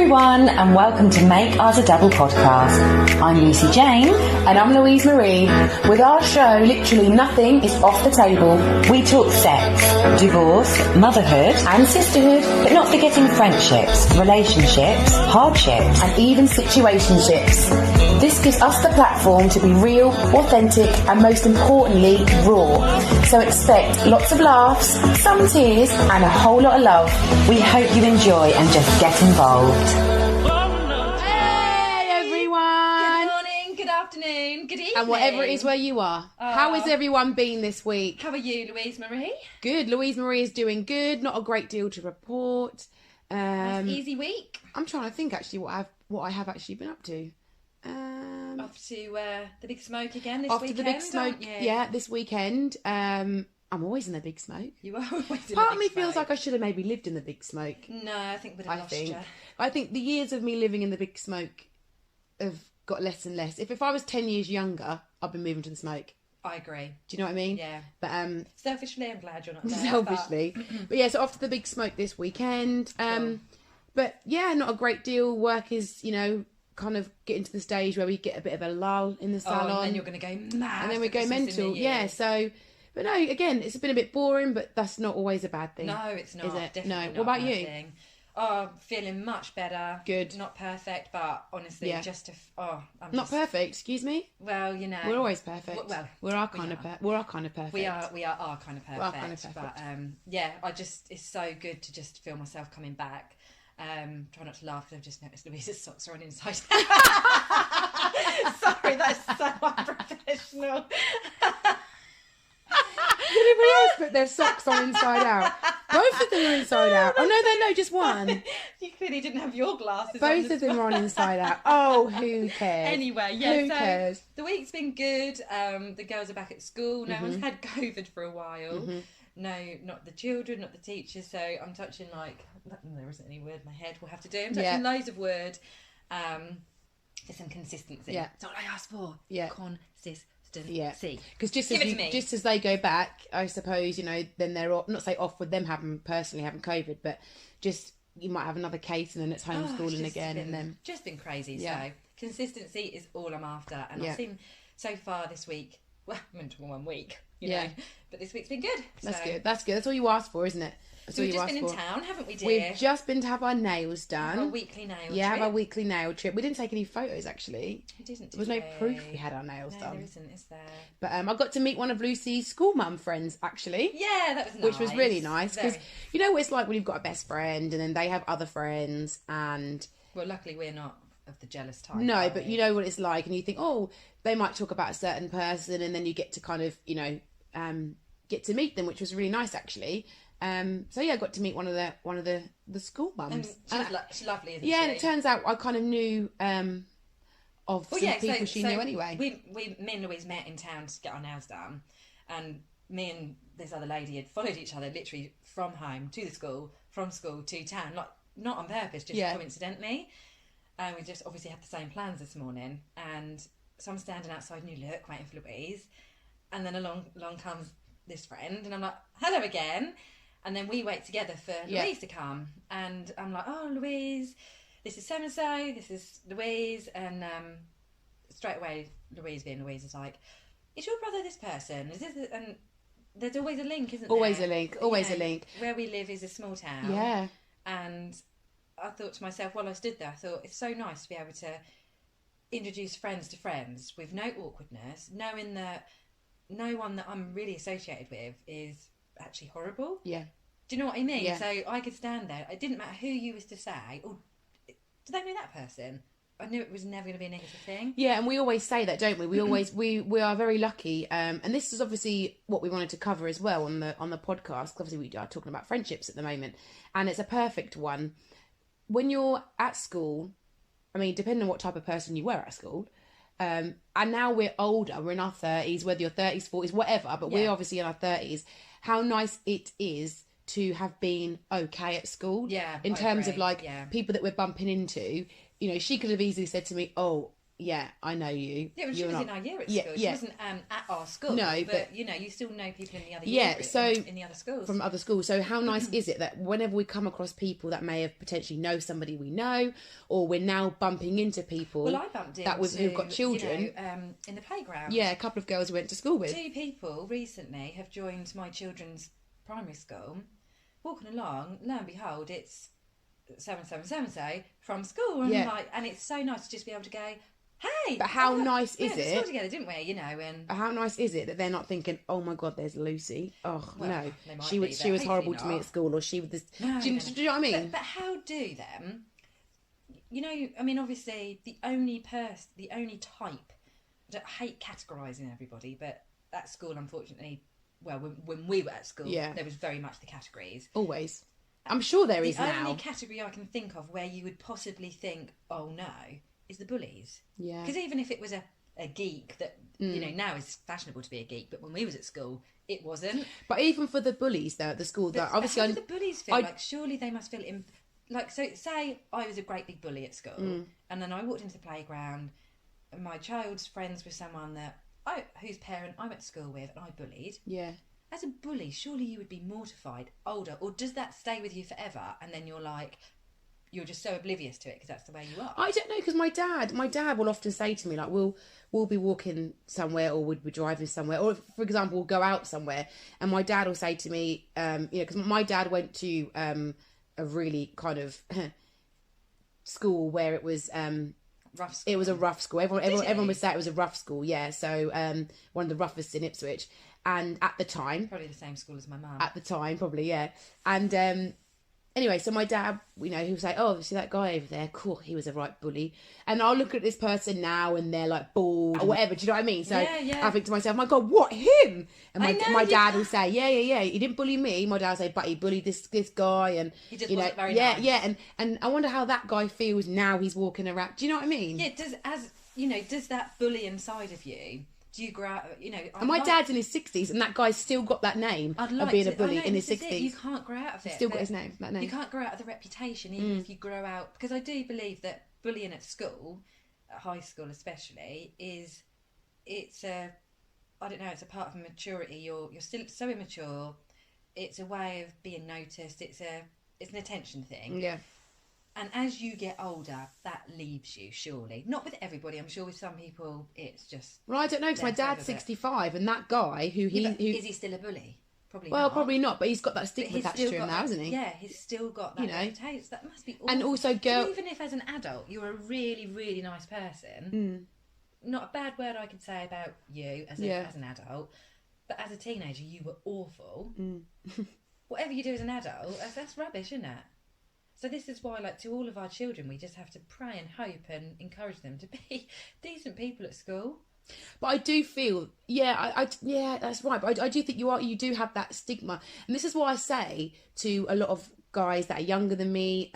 everyone, and welcome to Make Ours a Double podcast. I'm Lucy Jane. And I'm Louise Marie. With our show, literally nothing is off the table. We talk sex, divorce, motherhood, And sisterhood. but not forgetting friendships, relationships, hardships, And even situationships. This gives us the platform to be real, authentic, and most importantly, raw. So expect lots of laughs, some tears, and a whole lot of love. We hope you enjoy and just get involved. Hey everyone! Good morning, good afternoon, good evening. And whatever it is where you are. How has everyone been this week? How are you, Louise Marie? Good. Louise Marie is doing good. Not a great deal to report. Easy week. I'm trying to think actually what I have actually been up to. Off to the big smoke again this After weekend. the big smoke, aren't you? yeah, this weekend. I'm always in the big smoke. You are always in Part the of big me feels smoke. like I should have maybe lived in the big smoke. No, I think we'd have lost you. I think the years of me living in the big smoke have got less and less. If I was 10 years younger, I'd be moving to the smoke. I agree. Do you know what I mean? Yeah. But Selfishly, I'm glad you're not there. selfishly. But yeah, so off to the big smoke this weekend. But yeah, not a great deal. Work is, kind of getting to the stage where we get a bit of a lull in the salon. And then you're going to go mad. And then we for go Christmas in mental. the year. Yeah, so... But no, again, it's been a bit boring, but that's not always a bad thing. No, it's not. Is it? Definitely No. not What about a bad you? thing. Oh, feeling much better. Good. Not perfect, but honestly, Yeah. I'm Not perfect, excuse me. Well, We're always perfect. Well, we're our kind of perfect. We are our kind of perfect. We are kind of perfect. But it's so good to just feel myself coming back. Try not to laugh because I've just noticed Louise's socks are on inside. Sorry, that's so unprofessional. Did anybody else put their socks on inside out? Both of them are inside out. Oh no, just one. You clearly didn't have your glasses. Both of them are on inside out. Oh, who cares? Anyway, yeah. Who cares? The week's been good. The girls are back at school. No one's had COVID for a while. No, not the children, not the teachers. So I'm touching there isn't any word in my head. We'll have to do. I'm touching loads of word. For some consistency. Yeah. That's all I asked for. Yeah. Consistency. Yeah, because just as they go back, I suppose then they're off, not say off with them personally having COVID, but just you might have another case and then it's homeschooling again, and then just been crazy. Yeah. So consistency is all I'm after, and I've seen so far this week. Well, I'm into 1 week, you know, but this week's been good. That's good. That's good. That's all you asked for, isn't it? So we've just been in town, haven't we, dear? We've just been to have our nails done. Our weekly nail trip. Yeah, have our weekly nail trip. We didn't take any photos, actually. We didn't. There was no proof we had our nails done. There isn't, is there? But I got to meet one of Lucy's school mum friends, actually. Yeah, that was nice. Which was really nice, because you know what it's like when you've got a best friend and then they have other friends and... Well, luckily we're not of the jealous type. No, but you know what it's like, and you think, oh, they might talk about a certain person, and then you get to kind of, get to meet them, which was really nice, actually. So yeah, I got to meet one of the school mums. And she's lovely, isn't she? Yeah, and it turns out I kind of knew of some people she knew anyway. Me and Louise met in town to get our nails done, and me and this other lady had followed each other literally from home to the school, from school to town, not on purpose, just coincidentally. And we just obviously had the same plans this morning, and so I'm standing outside New Look waiting for Louise, and then along comes this friend, and I'm like, hello again. And then we wait together for Louise to come. And I'm like, oh, Louise, this is so-and-so, this is Louise. And straight away, Louise being Louise is like, is your brother this person? Is this? And there's always a link, isn't there? Always a link, always a link. Where we live is a small town. Yeah. And I thought to myself, while I stood there, I thought, it's so nice to be able to introduce friends to friends with no awkwardness, knowing that no one that I'm really associated with is actually horrible. Yeah. Do you know what I mean? Yeah. So I could stand there. It didn't matter who you was to say, oh, do they know that person? I knew it was never going to be a negative thing. Yeah, and we always say that, don't we? We always we are very lucky, and this is obviously what we wanted to cover as well on the podcast. 'Cause obviously, we are talking about friendships at the moment, and it's a perfect one. When you're at school, I mean, depending on what type of person you were at school, and now we're older, we're in our 30s, whether you're 30s, 40s, whatever, but we're obviously in our 30s. How nice it is to have been okay at school. Yeah, in terms of people that we're bumping into. She could have easily said to me, oh, yeah, I know you. Yeah, well, she You're was not... in our year at yeah, school. yeah. She wasn't at our school. No, but you know, you still know people in the other yeah, year, so in the other schools. from other schools. So how nice is it that whenever we come across people that may have potentially know somebody we know, or we're now bumping into people Well, I bumped into who've got children, you know, in the playground. yeah, a couple of girls we went to school with. 2 people recently have joined my children's primary school. Walking along, lo and behold, it's so from school, and Yeah. like, and it's so nice to just be able to go, hey. But how nice we is went to school it? together, didn't we? You know, and How nice is it that they're not thinking, oh my God, there's Lucy. Oh Well, no, they might she be, was but horrible hopefully to me not. at school, or she was this. No, do you know what I mean? But how do them? You know, I mean, obviously, the only type. I hate categorising everybody, but at school, unfortunately, well, when we were at school, Yeah. there was very much the categories. Always. I'm sure there The is only now. category I can think of where you would possibly think, oh no, is the bullies. Yeah. Because even if it was a geek that, you know, now is fashionable to be a geek, but when we was at school, it wasn't. But even for the bullies though at the school, that But obviously how do the bullies feel? I- Like, surely they must feel like, so say I was a great big bully at school, and then I walked into the playground, and my child's friends were someone that whose parent I went to school with, and I bullied. yeah. As a bully, surely you would be mortified, older, or does that stay with you forever? And then you're just so oblivious to it because that's the way you are. I don't know, because my dad will often say to me, like, we'll be walking somewhere, or we'll be driving somewhere, or for example, we'll go out somewhere, and my dad will say to me, you know, because my dad went to a really kind of school where it was Rough school. it was a rough school. Everyone he? would say it was a rough school, yeah. So one of the roughest in Ipswich, and at the time, Probably the same school as my mum. at the time, probably, yeah. And anyway, so my dad, you know, he would say, oh, see that guy over there? Cool, he was a right bully. And I'll look at this person now and they're like bald or whatever, do you know what I mean? So Yeah. I think to myself, my God, what, him? And I know, my you dad can't- will say, yeah, he didn't bully me. My dad will say, but he bullied this guy. And He just you know, wasn't very yeah, nice. yeah. And I wonder how that guy feels now he's walking around. Do you know what I mean? Yeah, does that bullying side of you, do you grow out, you know... And my dad's in his 60s and that guy's still got that name of being a bully in his 60s. You can't grow out of it. Still got but his name. You can't grow out of the reputation even if you grow out... Because I do believe that bullying at school, at high school especially, it's a part of maturity. You're still so immature. It's a way of being noticed. It's an attention thing. Yeah. And as you get older, that leaves you, surely. Not with everybody. I'm sure with some people, it's just... Well, I don't know, because my They're dad's further back. 65 and that guy who Yeah, but is he still a bully? Probably well, not. probably not, but he's got that But stigma he's attached still to him got now, that- hasn't he? Yeah, he's still got that You know. reputation. That must be awful. And also, So even if as an adult you're a really, really nice person, not a bad word I could say about you as an adult, but as a teenager you were awful. Whatever you do as an adult, that's rubbish, isn't it? So this is why, like, to all of our children, we just have to pray and hope and encourage them to be decent people at school. But I do feel, yeah, yeah, that's right. But I do think you do have that stigma, and this is why I say to a lot of guys that are younger than me,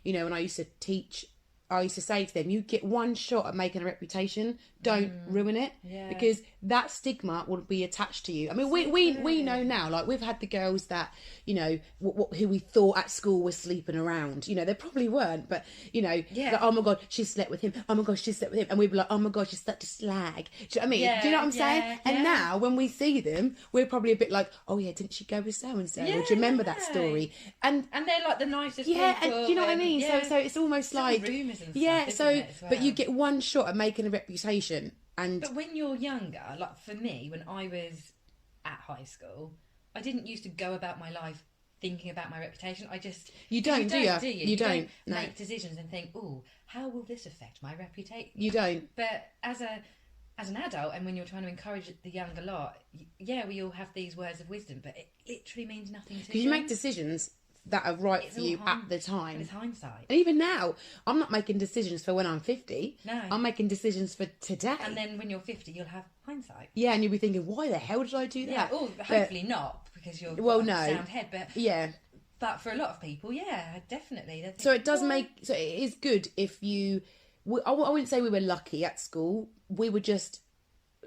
you know, when I used to teach, I used to say to them, you get one shot at making a reputation, don't ruin it, Yeah. because that stigma will be attached to you. I mean, we know now, like, we've had the girls that, you know, who we thought at school were sleeping around, you know, they probably weren't, but, you know, Yeah. like, oh my God, she slept with him, oh my gosh, she slept with him, and we'd be like, oh my God, she's such a slag. Do you know what I mean? Yeah, Do you know what I'm saying? yeah, And yeah. now, when we see them, we're probably a bit like, oh yeah, didn't she go with so-and-so? Or do you remember that story? And they're like the nicest yeah, people. and do you know what I and- mean? yeah. So it's almost Still like rumours and yeah. stuff, So isn't it, as but you well? get one shot at making a reputation, and But when you're younger, like for me, when I was at high school, I didn't used to go about my life thinking about my reputation. I just... You don't, do you? Do you? You don't, no. make decisions and think, oh, how will this affect my reputation? you don't. But as an adult, and when you're trying to encourage the younger lot, yeah, we all have these words of wisdom, but it literally means nothing to Because you make decisions that are right It's for all you hind- at the time. It's hindsight. And even now, I'm not making decisions for when I'm 50. No. I'm making decisions for today. And then when you're 50, you'll have hindsight. yeah, and you'll be thinking, why the hell did I do that? Yeah, or hopefully not, because you're Well, got a no. sound head, but Yeah. for a lot of people, yeah, definitely. They think, So it does "Why?" make. So it is good if you. I wouldn't say we were lucky at school. We were just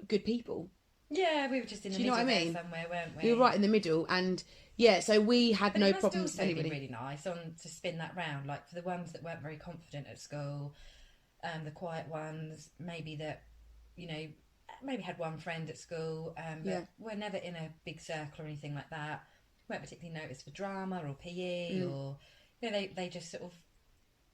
good people. Yeah, we were just in the Do you know middle what I there mean? somewhere, weren't we? We were right in the middle, and yeah, so we had But no it must problems with also anybody. be really nice to spin that round, like for the ones that weren't very confident at school. the quiet ones, maybe that, you know, maybe had one friend at school, but were never in a big circle or anything like that. Weren't particularly noticed for drama or PE or, you know, they just sort of,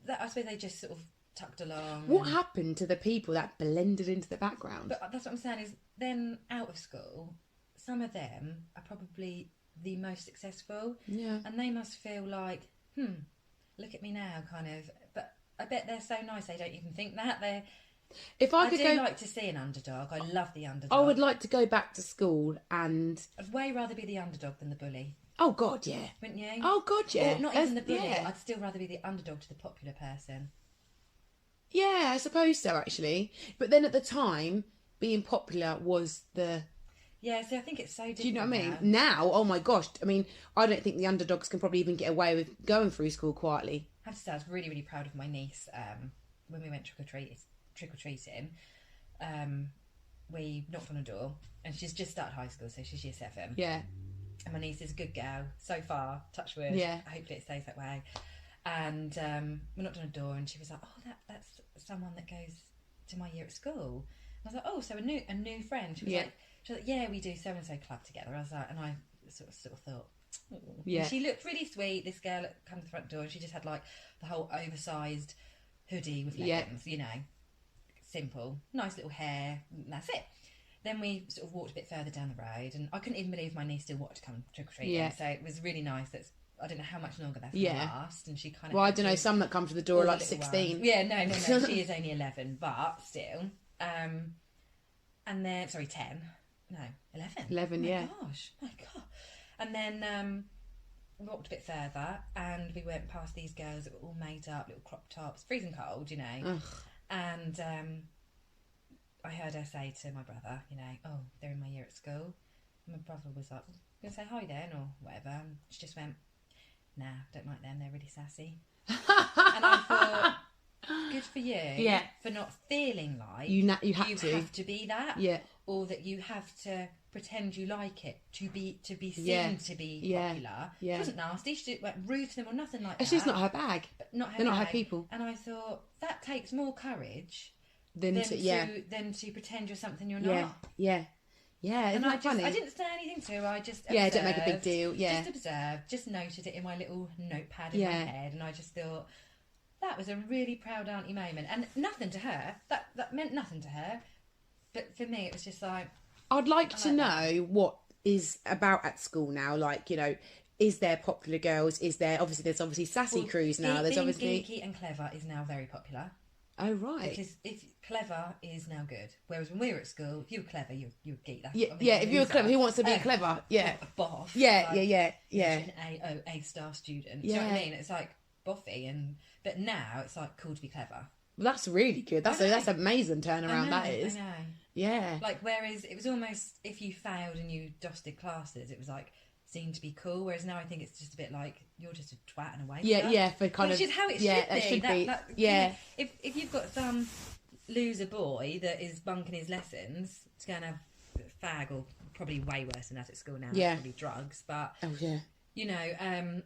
I suppose they just sort of tucked along. What happened to the people that blended into the background? But that's what I'm saying is then out of school, some of them are probably the most successful. Yeah. And they must feel like, look at me now, kind of. But I bet they're so nice they don't even think that. I do like to see an underdog. I love the underdog. I would like to go back to school and... I'd way rather be the underdog than the bully. Oh, God, yeah. Wouldn't you? Oh, God, yeah. Or not even the bully. Yeah. I'd still rather be the underdog to the popular person. Yeah, I suppose so, actually. But then at the time, being popular was the... Yeah, so I think it's so different. Do you know what I mean? Now, oh my gosh, I mean, I don't think the underdogs can probably even get away with going through school quietly. I have to say, I was really, really proud of my niece when we went trick-or-treating. We knocked on a door, and she's just started high school, so she's year 7. Yeah. And my niece is a good girl, so far, touch wood. Yeah. Hopefully it stays that way. And we knocked on a door, and she was like, "Oh, that's someone that goes to my year at school." I was like, "Oh, so a new friend." She was like, "Yeah, we do so and so club together." I was like, and I sort of thought, "Oh." Yeah. And she looked really sweet. This girl come to the front door, and she just had like the whole oversized hoodie with leggings, you know, simple, nice little hair. And that's it. Then we sort of walked a bit further down the road, and I couldn't even believe my niece still wanted to come trick or treating. Yeah. So it was really nice. I don't know how much longer that's going to last, and she kind of. Well, I don't know. Some that come to the door are like 16. Ones. Yeah, no. She is only 11, but still. And then 10. No, 11. 11, my gosh, my God. And then we walked a bit further, and we went past these girls that were all made up, little crop tops, freezing cold, you know. Ugh. And I heard her say to my brother, you know, "Oh, they're in my year at school." And my brother was like, "You gonna say hi then, or whatever?" And she just went, "Nah, don't like them. They're really sassy." And I thought, good for you, for not feeling like you have to be that, or that you have to pretend you like it to be seen to be popular. She wasn't nasty. She wasn't rude to them or nothing like that. It's just not her bag. But not her They're bag. not her people. And I thought that takes more courage than to pretend you're something you're not. Yeah. Isn't that funny? I didn't say anything to her. I just observed, don't make a big deal. Yeah, just observed, just noted it in my little notepad in my head, and I just thought that was a really proud auntie moment, and nothing to her. That meant nothing to her, but for me, it was just like. I'd like to know what is about at school now. Like, you know, is there popular girls? There's obviously sassy crews now. There's being obviously geeky and clever is now very popular. Oh, right. Because if clever is now good. Whereas when we were at school, if you were clever, you were geek. That's if you were clever, who wants to be clever? Yeah. A boff. Yeah. An A-star student. Do you know what I mean? It's like boffy, but now it's like cool to be clever. Well, that's really good. That's amazing turnaround. That is. I know. Yeah. Like, whereas it was almost, if you failed and you dusted classes, it was like, seemed to be cool. Whereas now I think it's just a bit like, you're just a twat and a waster. Yeah, for kind of. Which is how it should be. You know, if you've got some loser boy that is bunking his lessons, it's going to have a fag, or probably way worse than that at school now. Yeah. Probably drugs. But, you know,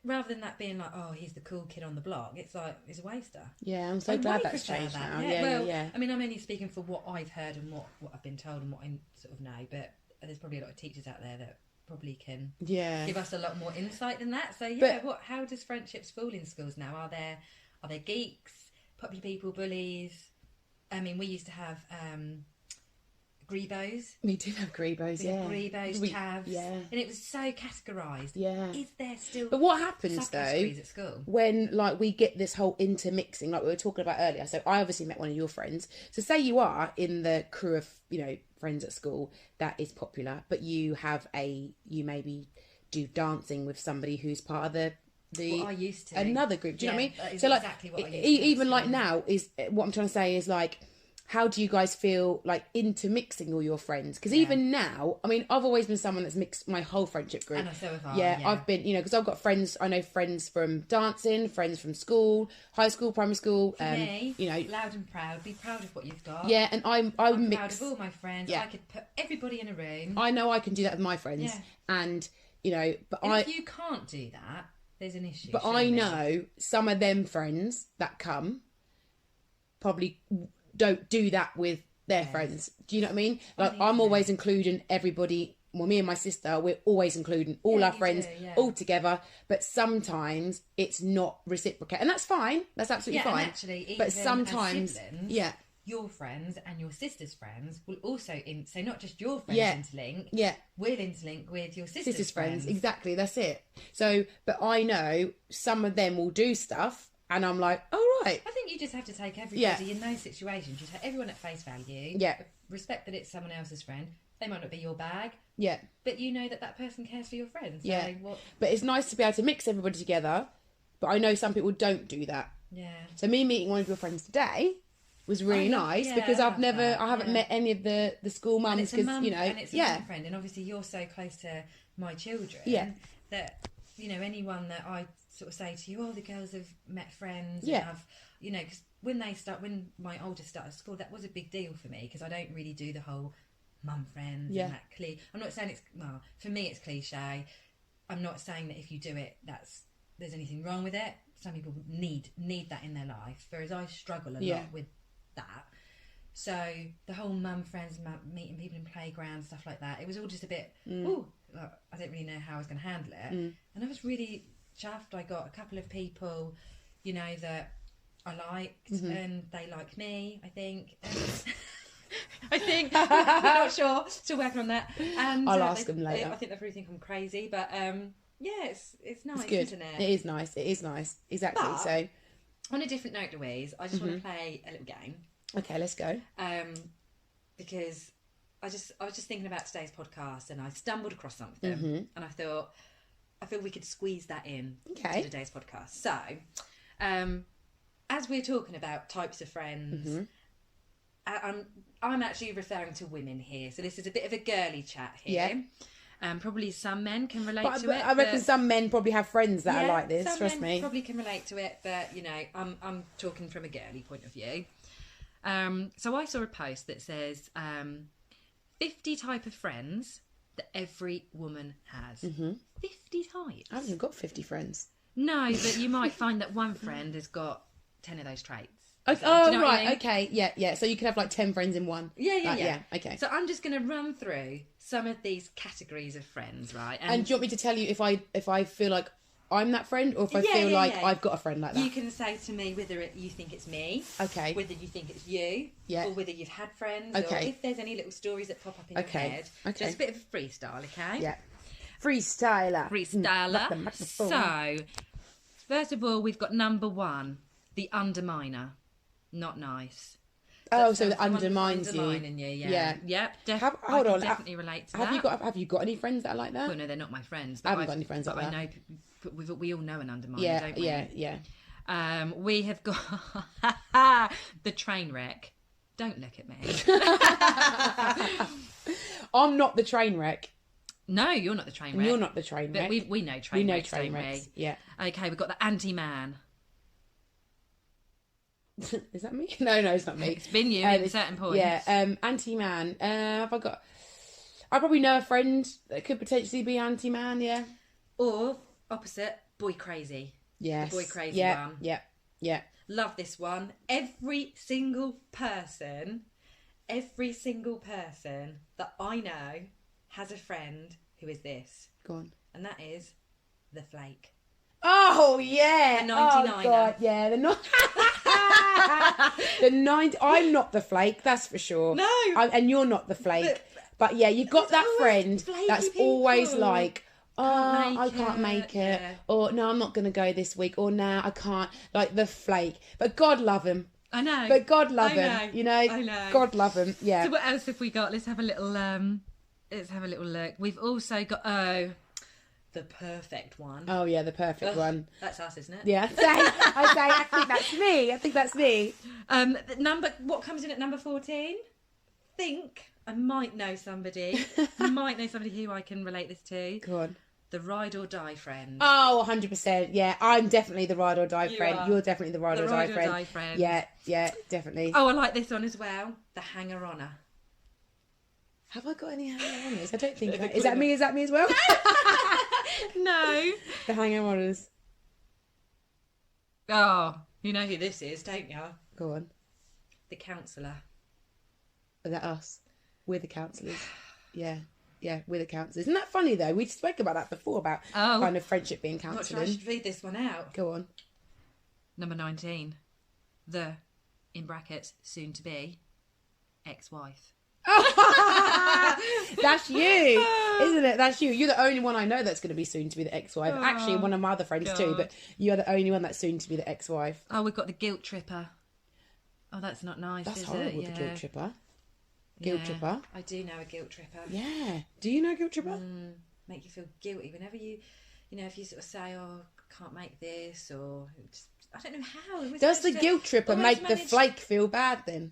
rather than that being like, oh, he's the cool kid on the block, it's like, he's a waster. Yeah, I'm so glad that's changed now. Yeah. I mean, I'm only speaking for what I've heard and what I've been told and what I sort of know, but there's probably a lot of teachers out there that probably can give us a lot more insight than that. So how does friendships fall in schools now? Are there geeks, popular people, bullies? I mean, we used to have Grebos. We did have Grebos, Grebos, Chavs. And it was so categorised. Yeah. Is there still But what happens though at school? When like we get this whole intermixing, like we were talking about earlier? So I obviously met one of your friends. So say you are in the crew of, you know, friends at school that is popular, but you maybe do dancing with somebody who's part of the I used to another group. Do you know what I mean? That is so like exactly what I used to even like now is what I'm trying to say is like, how do you guys feel like intermixing all your friends? Because even now, I mean, I've always been someone that's mixed my whole friendship group. And so have I. Yeah, I've been, you know, because I've got friends. I know friends from dancing, friends from school, high school, primary school. For me, you know, loud and proud. Be proud of what you've got. Yeah, and I'm proud mix. of all my friends. Yeah. I could put everybody in a room. I know I can do that with my friends, and you know, but if you can't do that, there's an issue. But I know some of them friends that come. probably don't do that with their friends. Do you know what I mean? Like, I'm always including everybody. Well, me and my sister, we're always including all our friends all together. But sometimes it's not reciprocated, and that's fine. That's absolutely fine. And actually, but sometimes, siblings, your friends and your sister's friends will also so not just your friends interlink. Will interlink with your sister's friends. Exactly, that's it. So, but I know some of them will do stuff, and I'm like, oh right. I think you just have to take everybody in those situations. You take everyone at face value. Respect that it's someone else's friend. They might not be your bag. But you know that person cares for your friends. So But it's nice to be able to mix everybody together. But I know some people don't do that. So me meeting one of your friends today was really nice because I haven't met any of the school mums because and it's a mum friend, and obviously you're so close to my children that anyone that I sort of say to you, oh, the girls have met friends, and I've because when my oldest started school, that was a big deal for me because I don't really do the whole mum friends and that I'm not saying for me it's cliche. I'm not saying that if you do it there's anything wrong with it. Some people need that in their life, whereas I struggle a lot with that. So the whole mum friends, meeting people in playgrounds, stuff like that, it was all just a bit I didn't really know how I was going to handle it, and I was really chuffed. I got a couple of people that I liked, and they like me, I think. We're not sure, still working on that, and I'll ask them later. I think they probably think I'm crazy, but it's nice, it's good. Isn't it? It is nice, exactly. But, so on a different note, Louise, I just want to play a little game. Okay, let's go. Because I was just thinking about today's podcast, and I stumbled across something, and I thought I feel we could squeeze that in to today's podcast. So, as we're talking about types of friends, I'm actually referring to women here, so this is a bit of a girly chat here. Probably some men can relate to it. I reckon some men probably have friends that are like this. Trust me, probably can relate to it, but I'm talking from a girly point of view. So I saw a post that says 50 type of friends that every woman has. 50 types. I haven't got 50 friends. No, but you might find that one friend has got 10 of those traits. Okay, so, do you know right, I mean? Okay, yeah. So you could have like 10 friends in one. Yeah. Okay. So I'm just going to run through some of these categories of friends, right? And do you want me to tell you if I feel like I'm that friend, or if I feel like I've got a friend like that? You can say to me whether you think it's me, whether you think it's you, or whether you've had friends, or if there's any little stories that pop up in your head. Okay. Just a bit of a freestyle, okay? Yeah. Freestyler. So, first of all, we've got number 1, the underminer. Not nice. So that undermines you. Undermining you, yeah. Hold on. Definitely relate to that. Have you got any friends that are like that? Well, no, they're not my friends. I haven't got any friends like that. I know, we all know an underminer, don't we? Yeah. We have got the Trainwreck. Don't look at me. I'm not the Trainwreck. No, you're not the Trainwreck. You're not the Trainwreck. But we know Trainwrecks. We know Trainwrecks. Yeah. Okay, we've got the anti-man. Is that me? No, it's not me. It's been you at certain points. Yeah. Anti-man. I probably know a friend that could potentially be anti-man. Yeah. Or opposite, boy crazy. Yes. The boy crazy one. Yeah. Love this one. Every single person that I know has a friend who is this. Go on. And that is the Flake. Oh yeah. The 99er. Oh god, yeah. The 90. I'm not the Flake, that's for sure. No. And you're not the Flake. But yeah, you've got that friend that's always like, I can't make it. Yeah. Or no, I'm not going to go this week. Or no, I can't. Like the Flake. But God love him. I know. But God love him. You know. I know. God love him. Yeah. So what else have we got? Let's have a little look. We've also got the perfect one. Oh yeah, the perfect one. That's us, isn't it? Yeah. I think that's me. What comes in at number 14? Think I might know somebody. Who I can relate this to. Go on. The ride or die friend. Oh, 100%. Yeah, I'm definitely the ride or die friend. Are. You're definitely the ride or die friend. Yeah, definitely. Oh, I like this one as well. The hanger-oner. Have I got any hanger-oners? I don't think. Is that me? Is that me as well? No. The hanger-oners. Oh, you know who this is, don't you? Go on. The counsellor. Is that us? We're the counsellors. Yeah. Yeah, we're the counsellors. Isn't that funny, though? We spoke about that before, about kind of friendship being I'm not sure counselling. I should read this one out. Go on. Number 19. The, in brackets, soon to be, ex-wife. That's you, isn't it? That's you. You're the only one I know that's going to be soon to be the ex-wife. Actually, one of my other friends too, but you're the only one that's soon to be the ex-wife. Oh, we've got the guilt tripper. Oh, that's not nice, That's is horrible, it? the guilt tripper. Guilt tripper. I do know a guilt tripper. Yeah. Do you know guilt tripper? Make you feel guilty whenever you know, if you sort of say, oh, I can't make this, or just, I don't know how. Does the guilt tripper make the flake feel bad then?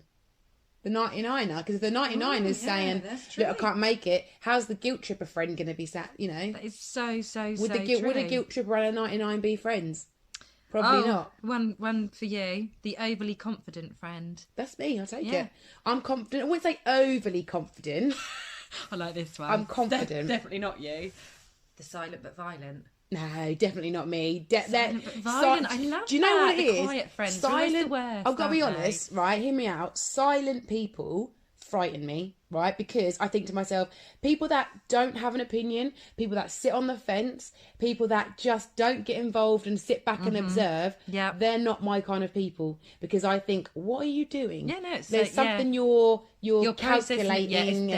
The 99er, because if the 99 is saying, look, I can't make it, how's the guilt tripper friend going to be sat, you know? That is so true. Would a guilt tripper and a 99 be friends? Probably not. One for you. The overly confident friend. That's me, I'll take it. I'm confident. I wouldn't say overly confident. I like this one. I'm confident. Definitely not you. The silent but violent. No, definitely not me. Silent but violent. I love Do you know what it the is? Quiet friends. Silent. The worst, I've got to be aren't they? honest, right? Hear me out. Silent people frighten me, right? Because I think to myself, people that don't have an opinion, people that sit on the fence, people that just don't get involved and sit back and observe, they're not my kind of people. Because I think, what are you doing? Yeah, no, it's there's something you're calculating.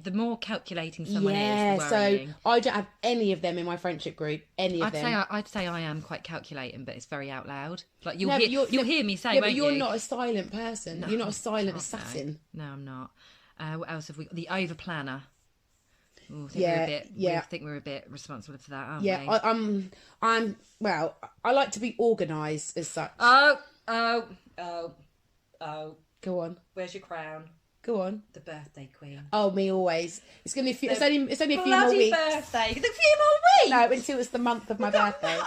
The more calculating someone is, the so worrying. I don't have any of them in my friendship group. I'd say I am quite calculating, but it's very out loud. Like you'll hear me say, yeah, won't but you're you? not a silent person. No, you're not a silent assassin. No, I'm not. What else have we got? The over planner. Ooh, I think we're a bit responsible for that, aren't we? I'm. Well, I like to be organised as such. Oh. Go on. Where's your crown? Go on. The birthday queen. Oh, me always. It's gonna be. It's only a few more Bloody weeks. birthday. The few more weeks. No, until it's the month of my birthday.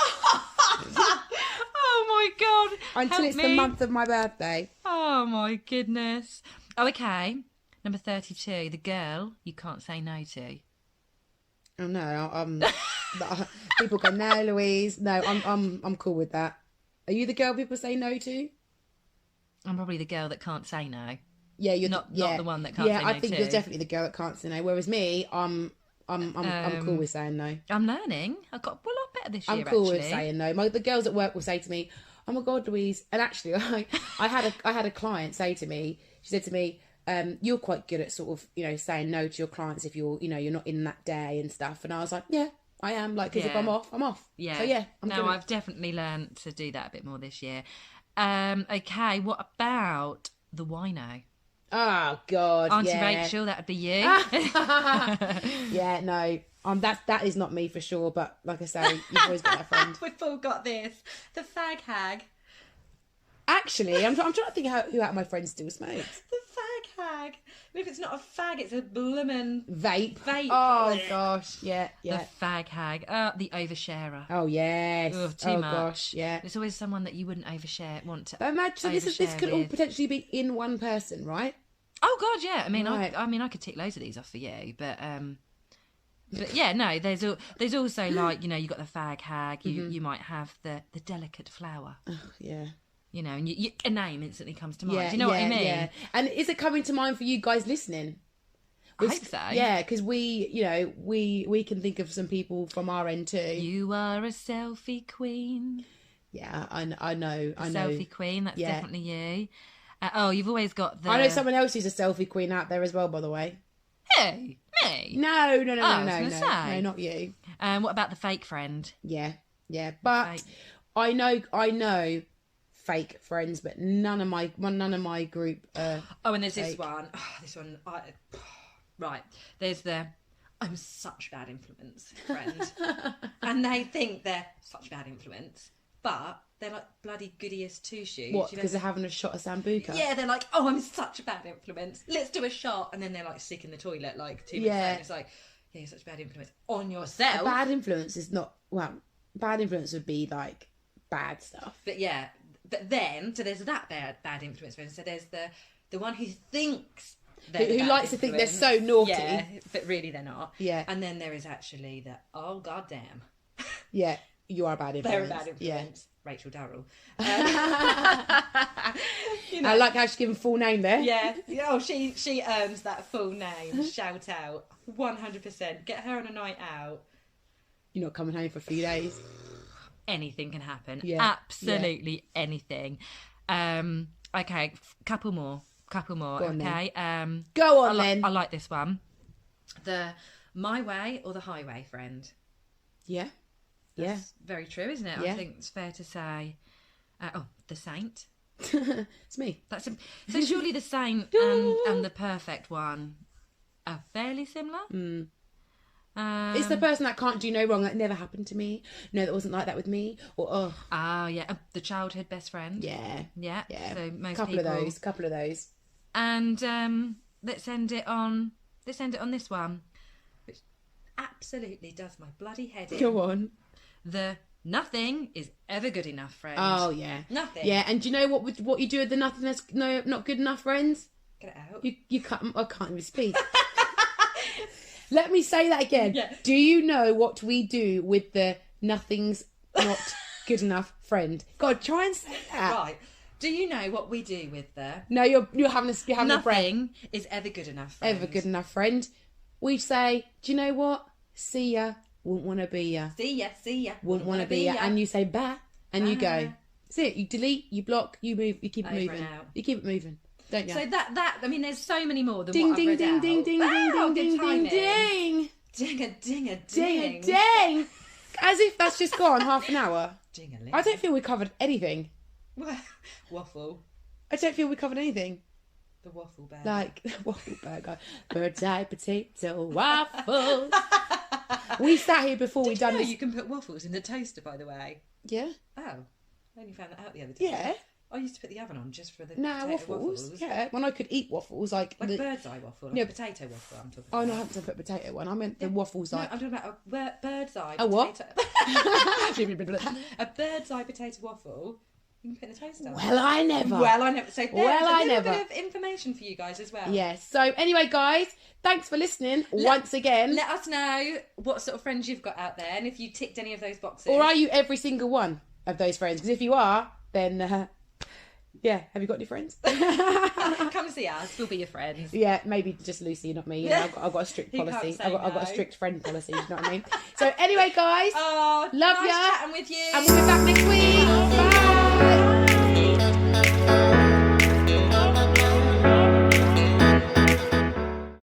Oh my god. Until it's the month of my birthday. Oh my goodness. Oh, okay. Number 32. The girl you can't say no to. Oh no, people go, no, Louise. No, I'm cool with that. Are you the girl people say no to? I'm probably the girl that can't say no. Yeah, you're not the one that can't say no. Yeah, I think you're definitely the girl that can't say no. Whereas me, I'm cool with saying no. I'm learning. I got a lot better this year. I'm cool with saying no. The girls at work will say to me, "Oh my God, Louise!" And actually, I had a client say to me. She said to me, "You're quite good at sort of saying no to your clients if you're not in that day and stuff." And I was like, "Yeah, I am. Like, because if I'm off, I'm off." Yeah. So yeah, I've definitely learned to do that a bit more this year. Okay, what about the wino? Oh God, Auntie Rachel, that'd be you. Yeah, no, that is not me for sure. But like I say, you've always got that friend. We've all got this. The fag hag. Actually, I'm trying to think who out of my friends still smokes. The fag hag. If it's not a fag, it's a bloomin' vape. Oh gosh, yeah. The fag hag. The oversharer. Oh yes. Too much. Gosh, yeah. It's always someone that you wouldn't want to. But imagine this could all potentially be in one person, right? Oh God, yeah. I mean, right. I could tick loads of these off for you, but yeah, no. There's also like you got the fag hag. You might have the delicate flower. Oh, yeah. And a name instantly comes to mind. Yeah, do you know what I mean? Yeah. And is it coming to mind for you guys listening? I hope so. Yeah, because we can think of some people from our end too. You are a selfie queen. Yeah, I know. Selfie queen. That's definitely you. You've always got the. I know someone else who's a selfie queen out there as well, by the way. Hey, me? No, I was gonna say. no, not you. What about the fake friend? Yeah, but I know fake friends, but none of my group. And there's fake. This one. Right, there's the I'm such bad influence friend, and they think they're such bad influence, but they're like bloody goody as two shoes. What? Because they're having a shot of Sambuca? Yeah, they're like, oh, I'm such a bad influence. Let's do a shot, and then they're like sick in the toilet like 2 minutes later. It's like, yeah, you're such a bad influence on yourself. A bad influence is not bad influence would be like bad stuff. But yeah, but then so there's that bad influence friend. So there's the one who thinks. Who likes to think they're so naughty. Yeah, but really they're not. Yeah. And then there is actually the, oh, goddamn. Yeah. You are a bad influence. They're a bad influence. Yeah. Rachel Darrell. I like how she's given full name there. Yeah. Oh, she earns that full name. Shout out. 100%. Get her on a night out. You're not coming home for a few days. Anything can happen. Yeah. Absolutely anything. Okay, couple more. Go on, okay. Go on then. I like this one. The my way or the highway friend. Yeah. That's very true, isn't it? Yeah. I think it's fair to say. The saint. It's me. So surely the saint and the perfect one are fairly similar. It's the person that can't do no wrong. That never happened to me. No, that wasn't like that with me. Or the childhood best friend. yeah. So most Couple of those. And let's end it on this one, which absolutely does my bloody head in. Go on. The nothing is ever good enough friend. Oh yeah. Nothing. Yeah, and do you know what you do with the nothing that's not good enough friends? Get it out. You cut them. I can't even speak. Let me say that again. Yeah. Do you know what we do with the nothing's not good enough friend? God, try and say that. Right. Do you know what we do with the No, you're having a breath. nothing is ever good enough friend? Ever good enough friend. We say, do you know what? See ya. Wouldn't want to be ya. See ya. Wouldn't want to be ya. And you say bye. And you go. That's it. You delete, you block, you move, you keep it Over and moving. out. You keep it moving. Don't you? So that I mean, there's so many more than ding, what ding, I've read ding, out. ding, ding, Wow, ding, ding, good ding, timing. ding. Ding a ding a Ding, ding. ding. As if that's just gone half an hour. Ding a ling. I don't feel we covered anything. Waffle. I don't feel we covered anything. The waffle bear. Like waffle burger, bird's eye potato waffles. We sat here before we Did done you know this. you can put waffles in the toaster, by the way? Yeah. Oh, I only found that out the other day. Yeah. I used to put the oven on just for the No, potato waffles. Yeah, when I could eat waffles, like bird's eye waffle, like Yeah. a potato waffle. I'm talking. Oh about. no, I haven't put potato one. I meant the waffles No, like. I'm talking about a bird's eye. A what? Potato. A bird's eye potato waffle. You can put in the toaster. Well, I never. Well, I never. So there's I a little never. bit of information for you guys as well. Yes. So anyway, guys, thanks for listening once again. Let us know what sort of friends you've got out there, and if you ticked any of those boxes. Or are you every single one of those friends? Because if you are, then yeah, have you got any friends? Come see us. We'll be your friends. Yeah, maybe just Lucy, not me. You know, I've got a strict You can't policy. say I've got a no. strict friend policy. You know what I mean? So anyway, guys, Oh, love nice ya. chatting with you. And we'll be back next week.